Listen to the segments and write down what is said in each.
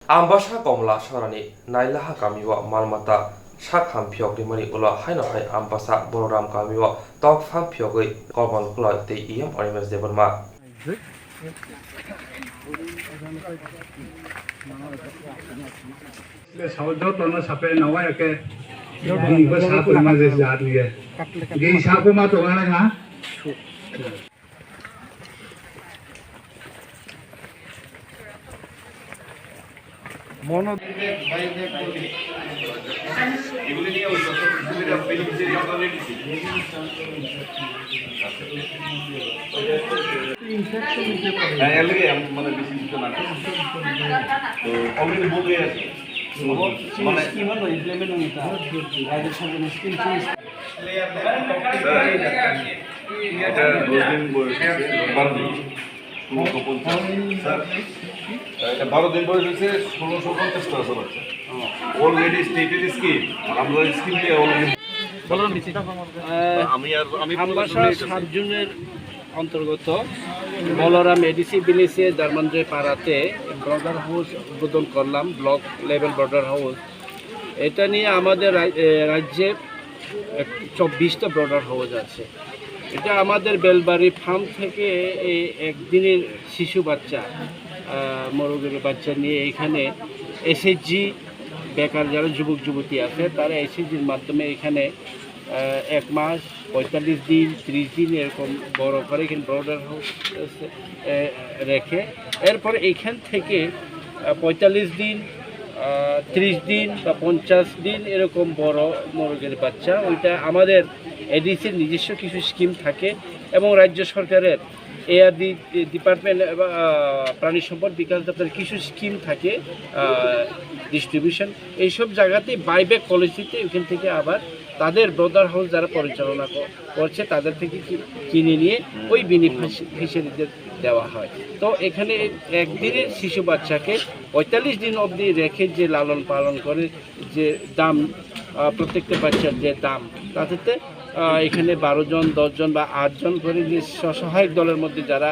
Ambasa Komla Sorani, Nailaha Kamiwa, Malmata, Shakham Pyok, the money Ula, Hainohai, Ambasa, Bororam Kamiwa, Dog Fam Pyogui, Korban Kula, the EM Orimas Deborma. Mono দিন বয়স হচ্ছে 1650 টাকা বাচ্চা already stated scheme আমরা scheme দিয়ে already Ambassa সাবজুনের অন্তর্গত Balaram ADC বিলিসে দারমান্দ্রে পাড়াতে broader house উদ্বোধন করলাম, ব্লক লেভেল ব্রডার হাউস। এটা নিয়ে আমাদের রাজ্যে 24টা ব্রডার হাউস আছে। এটা আমাদের বেলবাড়ি ফার্ম থেকে এই একদিনের শিশু বাচ্চা মোরগের বাচ্চা নিয়ে এখানে এসএইচজি বেকার যারা যুবক যুবতী আছে তারা এসএইচজির মাধ্যমে এখানে 1 মাস 45 দিন 30 দিন এরকম বড় করে এখানে ব্রডার হাউস রেখে এরপরে এখান থেকে 45 দিন 30 দিন বা 50 দিন এরকম বড় মোরগের বাচ্চা ওইটা আমাদের এডিসির নিজস্ব কিছু স্কিম থাকে এবং রাজ্য সরকারের এআরডি ডিপার্টমেন্ট প্রাণী সম্পদ বিকাশ দপ্তরের কিছু স্কিম থাকে ডিস্ট্রিবিউশন এইসব জায়গাতে বাইব্যাক পলিসিতে এখান থেকে আবার তাদের ব্রডার হাউস যারা পরিচালনা করছে তাদের থেকে কিনে নিয়ে ওই বেনিফিশিয়ারিদের দেওয়া হয়। তো এখানে একদিনের শিশু বাচ্চাকে 45 দিন অবধি রেখে যে লালন পালন করে যে দাম প্রত্যেকটা বাচ্চার যে দাম তাতে এখানে 12 জন 10 জন বা 8 জন করে যে সহায়ক দলের মধ্যে যারা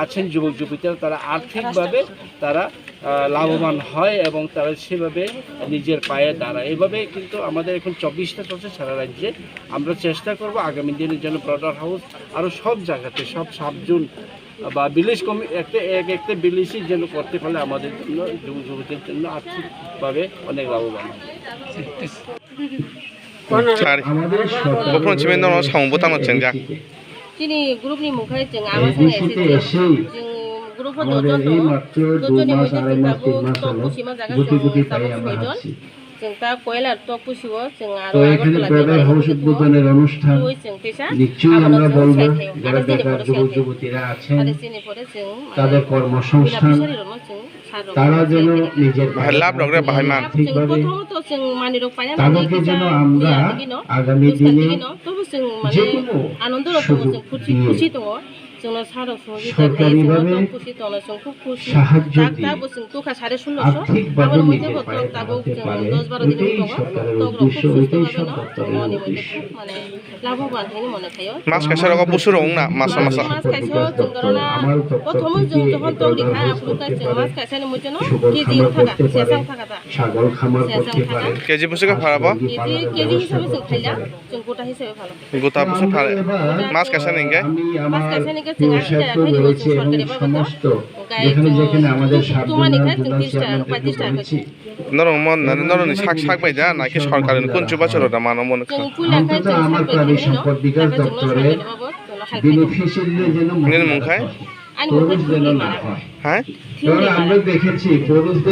আছেন যুবক যুবতীরা তারা আর্থিকভাবে তারা লাভবান হয় এবং তারা সেভাবে নিজের পায়ে দাঁড়ায়। এভাবে কিন্তু আমাদের এখন 24টা চলছে সারা রাজ্যে। আমরা চেষ্টা করব আগামী দিনের জন্য ব্রডার হাউস আরও সব জায়গাতে সব সাবজুন বা বিলিশ একটা বিলিশই যেন করতে পারলে আমাদের জন্য যুবক যুবতীর জন্য আর্থিকভাবে অনেক লাভবান হয়। Gopro cimen no sang butang no cengja. Sini grup ni mukai ceng awas ngai sih. Grup ho dojon ni mujhe tabu tok pusima jaga ceng tabu sejon. Ceng ta koilar tok pusiwo ceng aro এখানে broader house উদ্বোধনের অনুষ্ঠান নিশ্চয়ই আমরা বলবো যারা বেকার যুবক যুবতীরা আছেন তাদের কর্মসংস্থান তারা যেন নিজের লাভ রগরে বাহাইমান তাদেরকে যেন আমরা আগামী দিনে যে কোনো সুযোগ দিয়ে সরকারিভাবে সাহায্য দিয়ে আর্থিকভাবে নিজের পায়ে দাঁড়াতে পারে এটাই সরকারের উদ্দেশ্য এটাই সব দপ্তরের উদ্দেশ্য Mas kaisa rogo busur ong na masa masa. আমার দপ্তর ছাগল খামার করতে পারে Keji busur ka farabo. Gota busur fare. Mas kaisa ninge. আমি আমার ব্যবসায়িক রয়েছে এবং সমস্ত যেখানে যেখানে আমাদের সাবধান Noro mon noro ni sak bai ja na ki সরকারের কোন চুবা চলো না মানো মনে অন্তত আমার প্রাণী সম্পদ বিকাশ দপ্তরের বেনিফিশিয়ারিদের যেন মুখায় পুরুষ যেন না হয়। হ্যাঁ আমরা দেখেছি পুরুষ